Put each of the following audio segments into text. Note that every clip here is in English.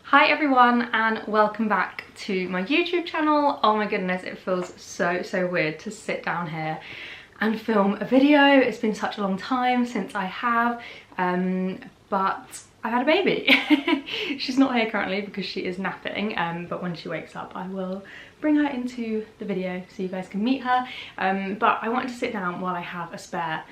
Hi everyone and welcome back to my YouTube channel. Oh my goodness, it feels so weird to sit down here and film a video. It's been such a long time since I have, but I had a baby. She's not here currently because she is napping, but when she wakes up I will bring her into the video so you guys can meet her. But I wanted to sit down while I have a spare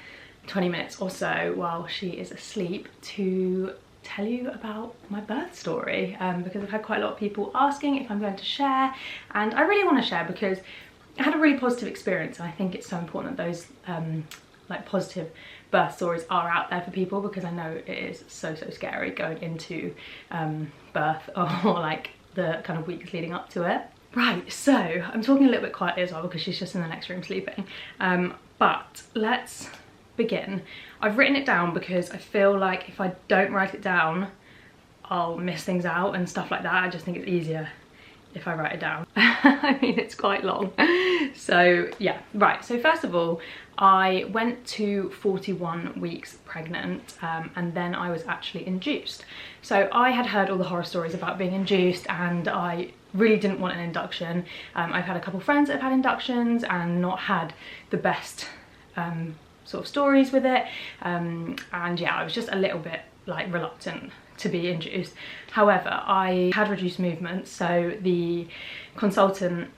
20 minutes or so while she is asleep to tell you about my birth story, because I've had quite a lot of people asking if I'm going to share, and I really want to share because I had a really positive experience, and I think it's so important that those like positive birth stories are out there for people, because I know it is so scary going into birth or like the kind of weeks leading up to it. Right, so I'm talking a little bit quietly as well because she's just in the next room sleeping, but let's begin. I've written it down because I feel like if I don't write it down I'll miss things out and stuff like that. I just think it's easier if I write it down. I mean, it's quite long. So yeah, right, so first of all I went to 41 weeks pregnant, and then I was actually induced. So I had heard all the horror stories about being induced and I really didn't want an induction. I've had a couple friends that have had inductions and not had the best sort of stories with it, and yeah, I was just a little bit like reluctant to be induced. However, I had reduced movement, so the consultant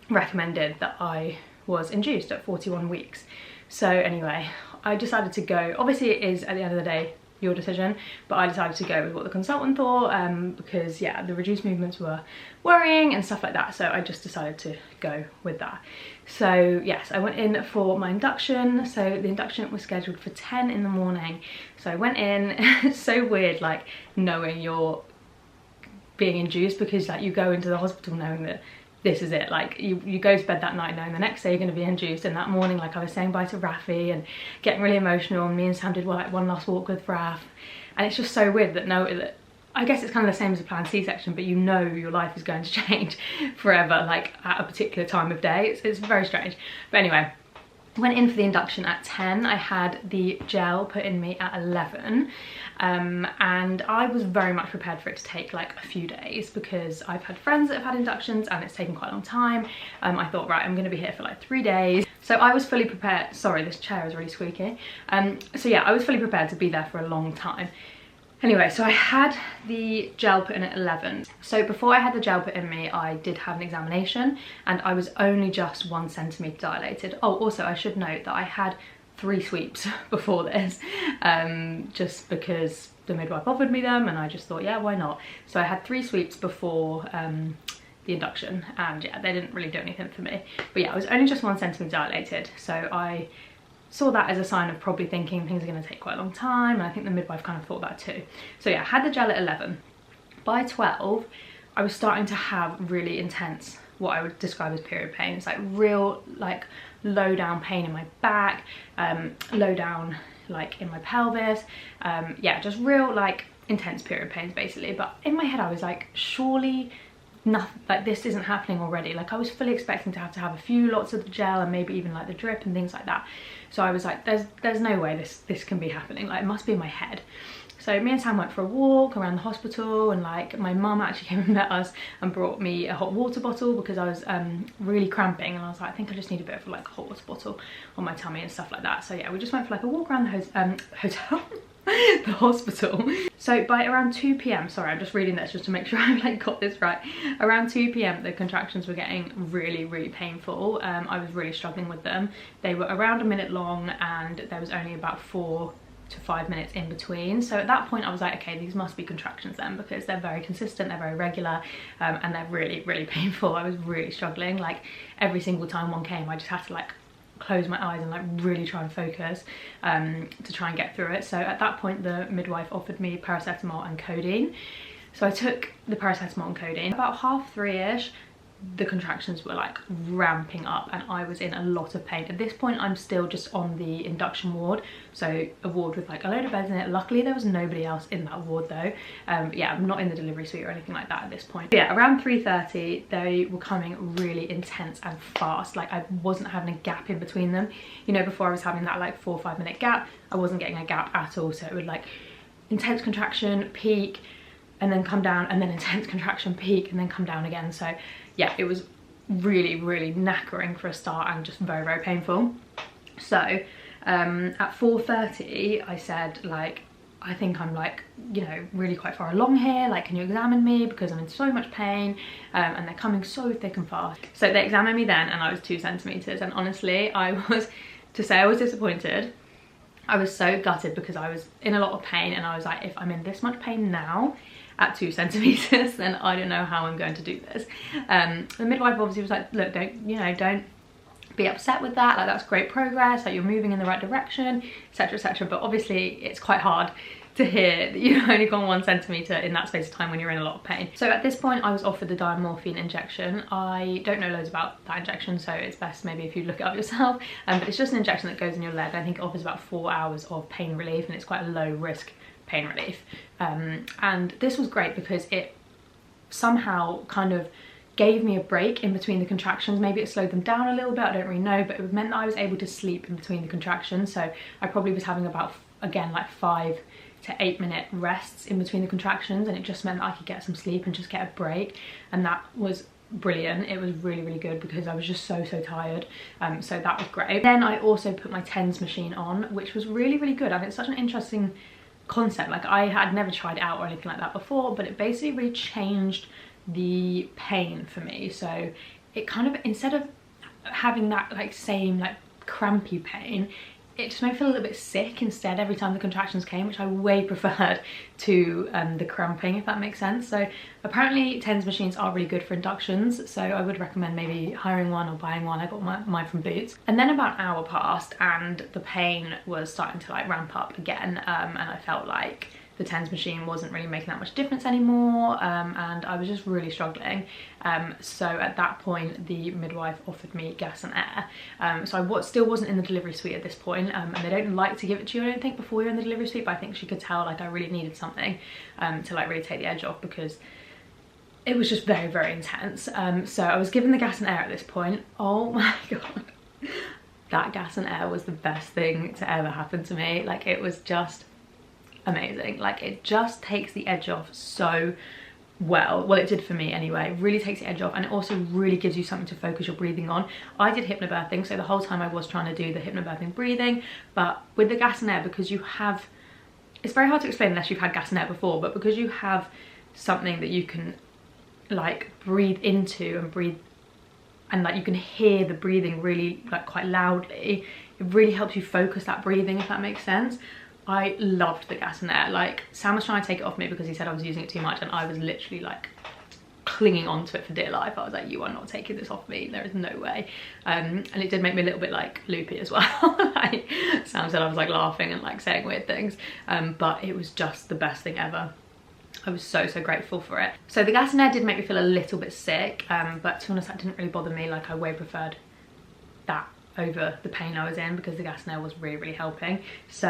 recommended that I was induced at 41 weeks. So anyway, I decided to go. Obviously it is at the end of the day your decision, but I decided to go with what the consultant thought, because yeah, the reduced movements were worrying and stuff like that, so I just decided to go with that. So yes, I went in for my induction. So the induction was scheduled for 10 in the morning, so I went in. It's so weird like knowing you're being induced, because like you go into the hospital knowing that this is it. Like you go to bed that night knowing the next day you're going to be induced, and that morning, like I was saying bye to Rafi and getting really emotional, and me and Sam did like one last walk with Raf, and it's just so weird that that I guess it's kind of the same as a planned C-section, but you know your life is going to change forever, like at a particular time of day. It's very strange. But anyway, went in for the induction at 10. I had the gel put in me at 11, and I was very much prepared for it to take like a few days, because I've had friends that have had inductions and it's taken quite a long time. I thought, right, I'm going to be here for like 3 days, so I was fully prepared. Sorry, this chair is really squeaky. So yeah, I was fully prepared to be there for a long time. Anyway, so I had the gel put in at 11. So before I had the gel put in me, I did have an examination, and I was only just 1 centimetre dilated. Oh, also I should note that I had 3 sweeps before this, just because the midwife offered me them, and I just thought, yeah, why not? So I had 3 sweeps before the induction, and yeah, they didn't really do anything for me. But yeah, I was only just 1 centimetre dilated, so I saw that as a sign of probably thinking things are going to take quite a long time, and I think the midwife kind of thought that too. So yeah, I had the gel at 11. By 12 I was starting to have really intense, what I would describe as period pains, like real like low down pain in my back, low down like in my pelvis, yeah, just real like intense period pains basically. But in my head I was like, surely nothing like this isn't happening already. Like I was fully expecting to have a few lots of the gel and maybe even like the drip and things like that. So I was like, there's no way this can be happening, like it must be in my head. So me and Sam went for a walk around the hospital, and like my mum actually came and met us and brought me a hot water bottle, because I was really cramping, and I was like, I think I just need a bit of like a hot water bottle on my tummy and stuff like that. So yeah, we just went for like a walk around the hotel the hospital. So by around 2 p.m, sorry, I'm just reading this just to make sure I've like got this right. Around 2 p.m, the contractions were getting really painful. I was really struggling with them. They were around a minute long, and there was only about 4 to 5 minutes in between. So at that point I was like, okay, these must be contractions then, because they're very consistent, they're very regular, and they're really painful. I was really struggling. Like every single time one came, I just had to like close my eyes and like really try and focus to try and get through it. So at that point the midwife offered me paracetamol and codeine. So I took the paracetamol and codeine. About 3:30ish the contractions were like ramping up, and I was in a lot of pain. At this point I'm still just on the induction ward, so a ward with like a load of beds in it. Luckily there was nobody else in that ward though. Yeah, I'm not in the delivery suite or anything like that at this point. But yeah, around 3:30 they were coming really intense and fast. Like I wasn't having a gap in between them. You know, before I was having that like 4 or 5 minute gap, I wasn't getting a gap at all. So it would like intense contraction, peak, and then come down, and then intense contraction peak, and then come down again. So yeah, it was really, really knackering for a start and just very, very painful. So at 4:30 I said, like, I think I'm like, you know, really quite far along here, like, can you examine me, because I'm in so much pain, and they're coming so thick and fast. So they examined me then, and I was 2 centimeters, and honestly, I was, to say I was disappointed, I was so gutted, because I was in a lot of pain, and I was like, if I'm in this much pain now at 2 centimeters, then I don't know how I'm going to do this. The midwife obviously was like, look, don't be upset with that, like, that's great progress, like, you're moving in the right direction, etc, etc. But obviously it's quite hard to hear that you've only gone 1 centimeter in that space of time when you're in a lot of pain. So at this point I was offered the diamorphine injection. I don't know loads about that injection, so it's best maybe if you look it up yourself, but it's just an injection that goes in your leg. I think it offers about 4 hours of pain relief, and it's quite a low risk pain relief, and this was great because it somehow kind of gave me a break in between the contractions. Maybe it slowed them down a little bit, I don't really know, but it meant that I was able to sleep in between the contractions. So I probably was having about, again, like 5 to 8 minute rests in between the contractions, and it just meant that I could get some sleep and just get a break, and that was brilliant. It was really, really good because I was just so tired, so that was great. Then I also put my TENS machine on, which was really, really good, and it's such an interesting concept. Like, I had never tried it out or anything like that before, but it basically really changed the pain for me. So it kind of, instead of having that like same like crampy pain, it just made me feel a little bit sick instead every time the contractions came, which I way preferred to the cramping, if that makes sense. So apparently TENS machines are really good for inductions, so I would recommend maybe hiring one or buying one. I got mine from Boots. And then about an hour passed and the pain was starting to like ramp up again, and I felt like the TENS machine wasn't really making that much difference anymore, and I was just really struggling. So at that point the midwife offered me gas and air. So I still wasn't in the delivery suite at this point, and they don't like to give it to you, I don't think, before you're in the delivery suite, but I think she could tell like I really needed something to like really take the edge off, because it was just very, very intense. So I was given the gas and air at this point. Oh my god, that gas and air was the best thing to ever happen to me. Like, it was just amazing. Like, it just takes the edge off so well it did for me anyway. It really takes the edge off, and it also really gives you something to focus your breathing on. I did hypnobirthing, so the whole time I was trying to do the hypnobirthing breathing, but with the gas and air, because you have, it's very hard to explain unless you've had gas and air before, but because you have something that you can like breathe into and breathe, and like you can hear the breathing really like quite loudly, it really helps you focus that breathing, if that makes sense. I loved the gas and air. Like, Sam was trying to take it off me because he said I was using it too much, and I was literally like clinging onto it for dear life. I was like, you are not taking this off me, there is no way. And it did make me a little bit like loopy as well. Like Sam said, I was like laughing and like saying weird things, but it was just the best thing ever. I was so grateful for it. So the gas and air did make me feel a little bit sick, but to be honest, that didn't really bother me. Like, I way preferred that over the pain I was in, because the gas and air was really, really helping. So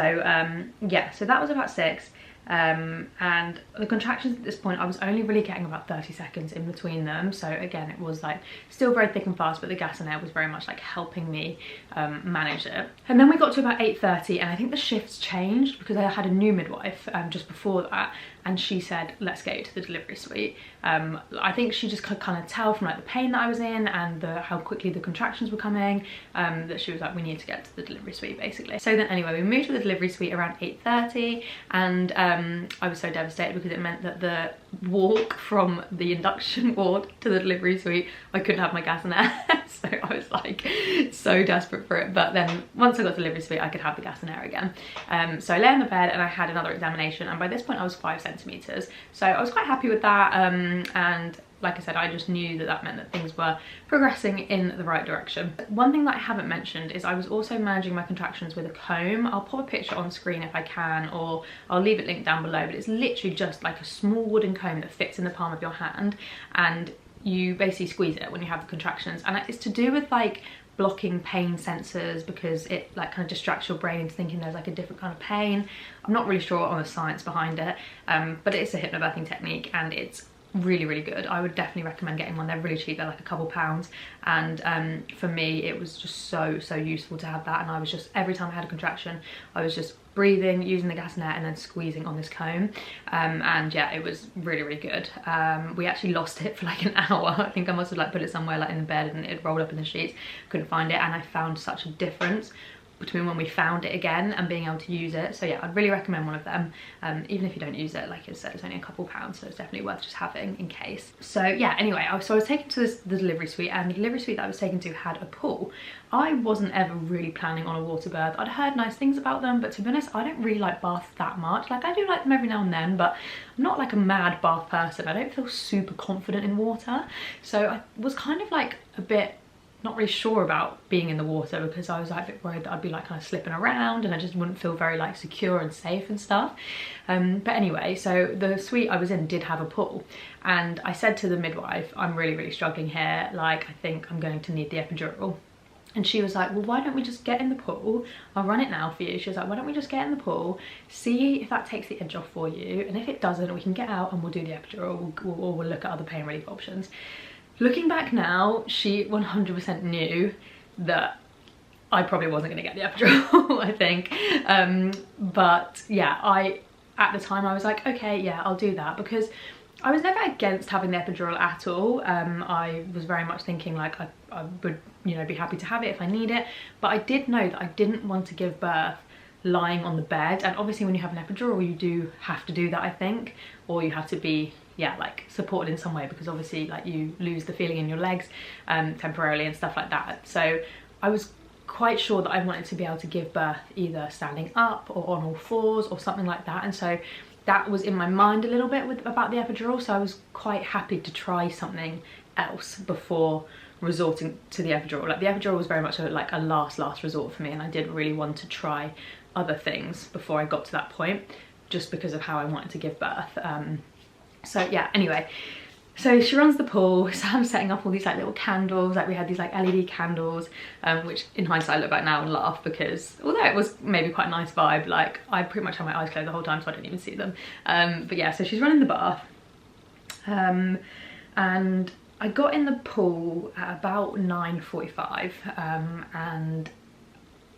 yeah, so that was about 6, and the contractions at this point, I was only really getting about 30 seconds in between them. So again, it was like still very thick and fast, but the gas and air was very much like helping me manage it. And then we got to about 8:30, and I think the shifts changed because I had a new midwife just before that, and she said, let's get you to the delivery suite. I think she just could kind of tell from like the pain that I was in and how quickly the contractions were coming, that she was like, we need to get to the delivery suite, basically. So then anyway, we moved to the delivery suite around 8:30, and I was so devastated because it meant that the walk from the induction ward to the delivery suite, I couldn't have my gas and air. So I was like so desperate for it, but then once I got to the delivery suite, I could have the gas and air again. So I lay on the bed and I had another examination, and by this point I was 5 centimeters, so I was quite happy with that, and like I said, I just knew that that meant that things were progressing in the right direction. One thing that I haven't mentioned is I was also managing my contractions with a comb. I'll pop a picture on screen if I can, or I'll leave it linked down below, but it's literally just like a small wooden comb that fits in the palm of your hand, and you basically squeeze it when you have the contractions, and it's to do with like blocking pain sensors, because it like kind of distracts your brain into thinking there's like a different kind of pain. I'm not really sure on the science behind it, but it's a hypnobirthing technique, and it's really, really good. I would definitely recommend getting one. They're really cheap, they're like a couple pounds, and for me it was just so useful to have that. And I was just, every time I had a contraction, I was just breathing, using the gas and air, and then squeezing on this comb. And yeah, it was really, really good. We actually lost it for like an hour. I think I must have like put it somewhere like in the bed and it rolled up in the sheets. Couldn't find it, and I found such a difference between when we found it again and being able to use it. So yeah, I'd really recommend one of them, even if you don't use it. Like I said, it's only a couple pounds, so it's definitely worth just having in case. So yeah, anyway, I was taken to the delivery suite, and the delivery suite that I was taken to had a pool. I wasn't ever really planning on a water birth. I'd heard nice things about them, but to be honest, I don't really like baths that much. Like, I do like them every now and then, but I'm not like a mad bath person. I don't feel super confident in water. So I was kind of like a bit not really sure about being in the water, because I was like a bit worried that I'd be like kind of slipping around and I just wouldn't feel very like secure and safe and stuff. But anyway, so the suite I was in did have a pool, and I said to the midwife, I'm really, really struggling here. Like, I think I'm going to need the epidural. And she was like, well, why don't we just get in the pool? I'll run it now for you. She was like, why don't we just get in the pool, see if that takes the edge off for you, and if it doesn't, we can get out and we'll do the epidural, or we'll look at other pain relief options. Looking back now, she 100% knew that I probably wasn't going to get the epidural, I think. But yeah, at the time I was like, okay, yeah, I'll do that, because I was never against having the epidural at all. I was very much thinking like I would, you know, be happy to have it if I need it. But I did know that I didn't want to give birth lying on the bed, and obviously when you have an epidural you do have to do that, I think, or you have to be, yeah, like supported in some way, because obviously like you lose the feeling in your legs temporarily and stuff like that. So I was quite sure that I wanted to be able to give birth either standing up or on all fours or something like that, and so that was in my mind a little bit about the epidural. So I was quite happy to try something else before resorting to the epidural. Like, the epidural was very much like a last resort for me, and I did really want to try other things before I got to that point, just because of how I wanted to give birth. So yeah, anyway, so she runs the pool. Sam's setting up all these like little candles. Like, we had these like LED candles, which in hindsight I look back now and laugh, because although it was maybe quite a nice vibe, like I pretty much had my eyes closed the whole time, so I didn't even see them. But yeah, so she's running the bath, and I got in the pool at about 9:45, and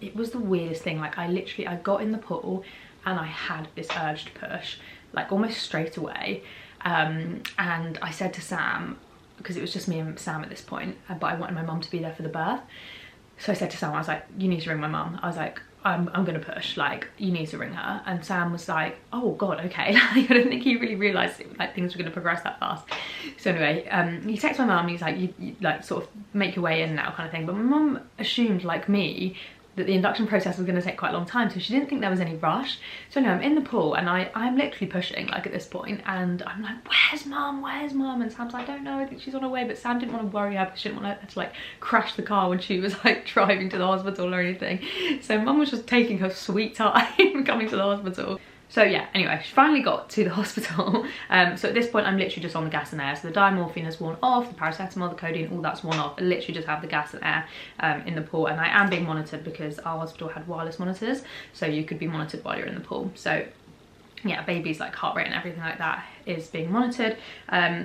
it was the weirdest thing. Like, I got in the pool and I had this urge to push, like almost straight away. And I said to Sam, because it was just me and Sam at this point, but I wanted my mum to be there for the birth. So I said to Sam, I was like, you need to ring my mum. I was like, I'm gonna push, like, you need to ring her. And Sam was like, oh God, okay. Like, I don't think he really realised like things were gonna progress that fast. So anyway, he texted my mum and he's like, you like sort of make your way in now kind of thing. But my mum assumed, like me, that the induction process was going to take quite a long time, so she didn't think there was any rush. So no, I'm in the pool and I'm literally pushing, like, at this point, and I'm like, where's mum, and Sam's like, I don't know, I think she's on her way. But Sam didn't want to worry her because she didn't want her to like crash the car when she was like driving to the hospital or anything. So mum was just taking her sweet time coming to the hospital. So yeah, anyway, she finally got to the hospital. So at this point, I'm literally just on the gas and air. So the diamorphine has worn off, the paracetamol, the codeine, all that's worn off. I literally just have the gas and air in the pool. And I am being monitored because our hospital had wireless monitors, so you could be monitored while you're in the pool. So yeah, baby's like heart rate and everything like that is being monitored.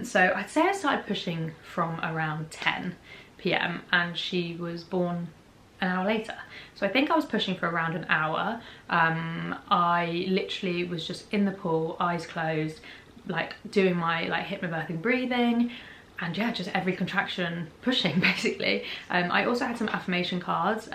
So I'd say I started pushing from around 10 p.m. and she was born an hour later. So I think I was pushing for around an hour. I literally was just in the pool, eyes closed, like doing my like hypnobirthing breathing, and yeah, just every contraction pushing basically. I also had some affirmation cards,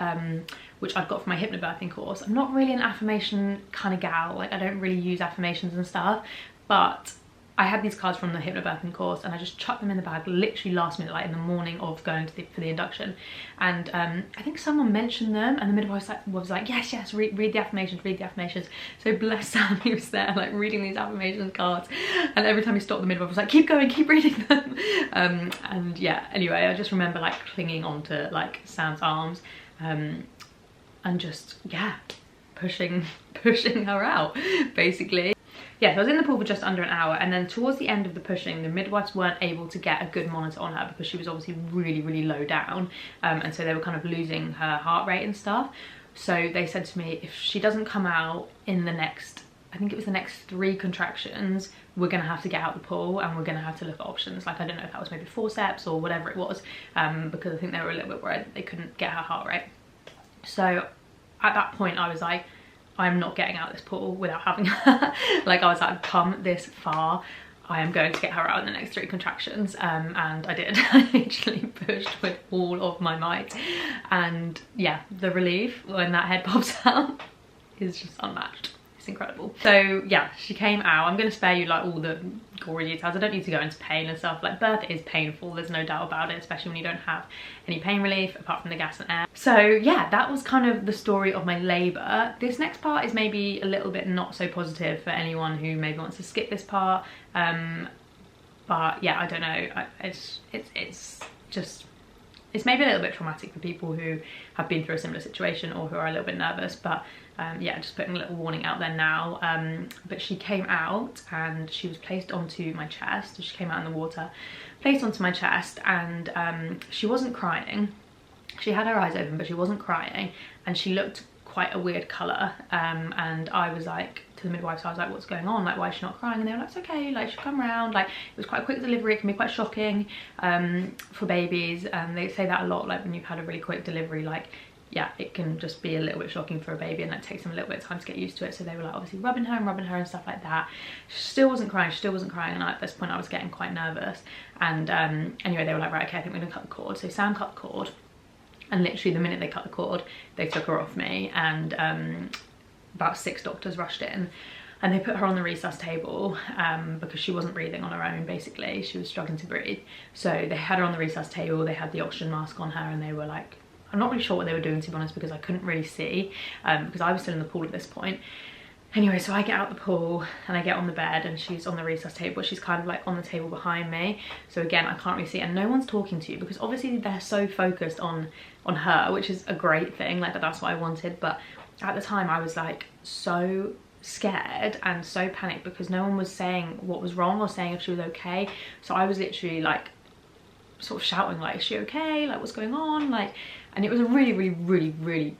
which I've got for my hypnobirthing course. I'm not really an affirmation kind of gal, like I don't really use affirmations and stuff, but I had these cards from the hypnobirthing course and I just chucked them in the bag literally last minute, like in the morning of going to for the induction. And I think someone mentioned them and the midwife was like, yes, read the affirmations. So bless Sam, he was there like reading these affirmations cards, and every time he stopped, the midwife was like, keep going, keep reading them. And yeah, anyway, I just remember like clinging onto like Sam's arms and just, yeah, pushing her out basically. Yeah, so I was in the pool for just under an hour, and then towards the end of the pushing, the midwives weren't able to get a good monitor on her because she was obviously really low down, and so they were kind of losing her heart rate and stuff. So they said to me, if she doesn't come out in the next, I think it was the next 3 contractions, we're gonna have to get out the pool and we're gonna have to look at options. Like, I don't know if that was maybe forceps or whatever it was, because I think they were a little bit worried that they couldn't get her heart rate. So at that point I was like, I'm not getting out of this pool without having her. Like I was like, I've come this far, I am going to get her out in the next 3 contractions, and I did. I literally pushed with all of my might, and yeah, the relief when that head pops out is just unmatched. It's incredible. So yeah, she came out. I'm going to spare you like all the gory details. I don't need to go into pain and stuff. Like birth is painful, there's no doubt about it, especially when you don't have any pain relief apart from the gas and air. So yeah, that was kind of the story of my labour. This next part is maybe a little bit not so positive for anyone who maybe wants to skip this part, but yeah, I don't know, it's maybe a little bit traumatic for people who have been through a similar situation or who are a little bit nervous, but yeah, just putting a little warning out there now. But she came out and she was placed onto my chest. So she came out in the water, placed onto my chest, and she wasn't crying. She had her eyes open, but she wasn't crying, and she looked quite a weird colour, and I was like to the midwife, I was like, what's going on, like why is she not crying? And they were like, it's okay, like she'll come around. Like it was quite a quick delivery, it can be quite shocking for babies, and they say that a lot, like when you've had a really quick delivery, like yeah, it can just be a little bit shocking for a baby, and it takes them a little bit of time to get used to it. So they were like obviously rubbing her and stuff like that. She still wasn't crying, and at this point I was getting quite nervous, and anyway, they were like, right, okay, I think we're gonna cut the cord. So Sam cut the cord, and literally the minute they cut the cord, they took her off me, and about 6 doctors rushed in, and they put her on the resus table because she wasn't breathing on her own. Basically, she was struggling to breathe. So they had her on the resus table, they had the oxygen mask on her, and they were like, I'm not really sure what they were doing, to be honest, because I couldn't really see, because I was still in the pool at this point. Anyway, so I get out the pool and I get on the bed, and she's on the resus table. She's kind of like on the table behind me. So again, I can't really see, and no one's talking to you because obviously they're so focused on her, which is a great thing. Like that's what I wanted. But at the time I was like so scared and so panicked because no one was saying what was wrong or saying if she was okay. So I was literally like sort of shouting like, is she okay? Like what's going on? Like, and it was a really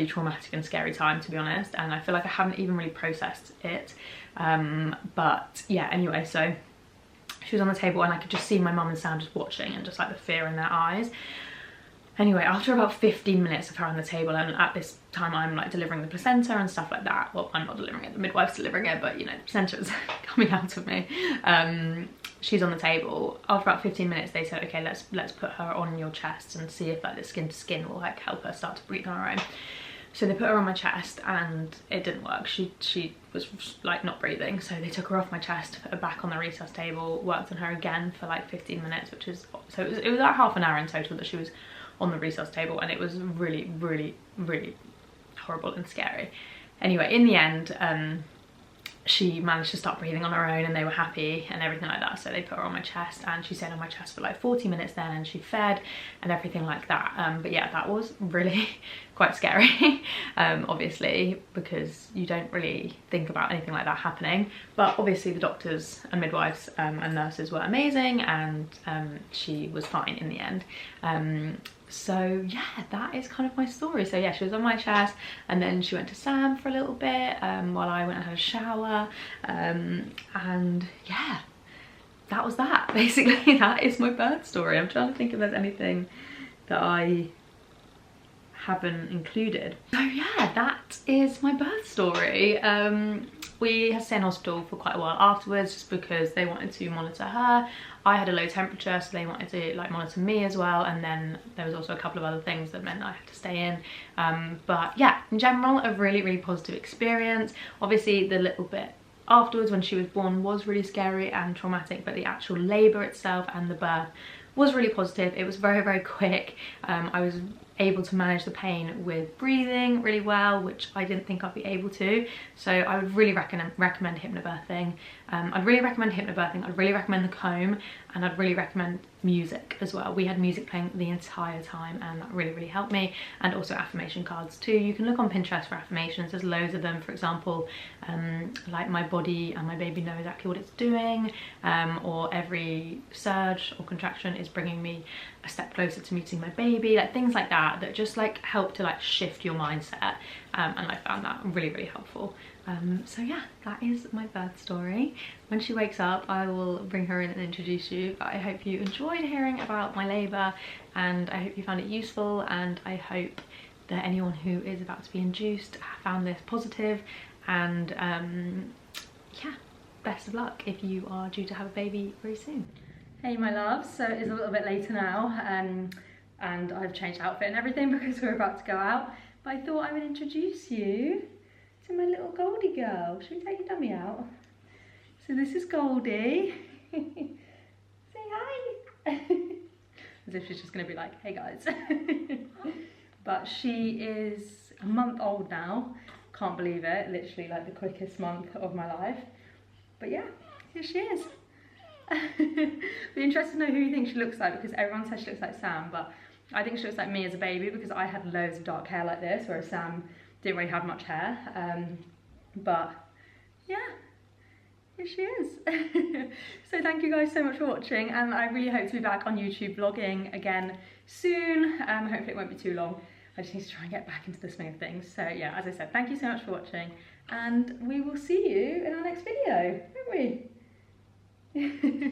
traumatic and scary time, to be honest, and I feel like I haven't even really processed it, but yeah, anyway, so she was on the table and I could just see my mum and Sam just watching, and just like the fear in their eyes. Anyway, after about 15 minutes of her on the table, and at this time I'm like delivering the placenta and stuff like that. Well, I'm not delivering it, the midwife's delivering it, but you know, the placenta is coming out of me. She's on the table. After about 15 minutes, they said, okay, let's put her on your chest and see if like the skin to skin will like help her start to breathe on her own. So they put her on my chest and it didn't work. She was like not breathing. So they took her off my chest, put her back on the resus table, worked on her again for like 15 minutes, which is, so it was like half an hour in total that she was on the resus table, and it was really horrible and scary. Anyway, in the end, she managed to start breathing on her own, and they were happy and everything like that. So they put her on my chest, and she stayed on my chest for like 40 minutes then, and she fed and everything like that. But yeah, that was really quite scary, obviously, because you don't really think about anything like that happening. But obviously the doctors and midwives and nurses were amazing, and she was fine in the end. So yeah, that is kind of my story. So yeah, she was on my chest, and then she went to Sam for a little bit while I went and had a shower, and yeah, that was that. Basically, that is my birth story. I'm trying to think if there's anything that I haven't included. So yeah, that is my birth story. We had to stay in hospital for quite a while afterwards, just because they wanted to monitor her. I had a low temperature, so they wanted to like monitor me as well, and then there was also a couple of other things that meant I had to stay in. But yeah, in general, a really positive experience. Obviously the little bit afterwards when she was born was really scary and traumatic, but the actual labour itself and the birth was really positive. It was very quick. I was able to manage the pain with breathing really well, which I didn't think I'd be able to. So I would really recommend hypnobirthing. I'd really recommend hypnobirthing. I'd really recommend the comb, and I'd really recommend music as well. We had music playing the entire time, and that really helped me. And also affirmation cards too. You can look on Pinterest for affirmations. There's loads of them. For example, like my body and my baby know exactly what it's doing, or every surge or contraction is bringing me a step closer to meeting my baby, like things like that just like help to like shift your mindset, and I found that really helpful. So yeah, that is my birth story. When she wakes up, I will bring her in and introduce you, but I hope you enjoyed hearing about my labour, and I hope you found it useful, and I hope that anyone who is about to be induced found this positive, and yeah, best of luck if you are due to have a baby very soon. Hey my loves, so it is a little bit later now, and I've changed outfit and everything because we're about to go out, but I thought I would introduce you to my little Goldie girl. Should we take your dummy out? So this is Goldie. Say hi. As if she's just gonna be like, hey guys. But she is a month old now. Can't believe it, literally like the quickest month of my life. But yeah, here she is. Be interested to know who you think she looks like, because everyone says she looks like Sam, but I think she looks like me as a baby because I had loads of dark hair like this, whereas Sam didn't really have much hair. But yeah, here she is. So thank you guys so much for watching, and I really hope to be back on YouTube vlogging again soon. Hopefully it won't be too long. I just need to try and get back into the swing of things. So yeah, as I said, thank you so much for watching, and we will see you in our next video, won't we?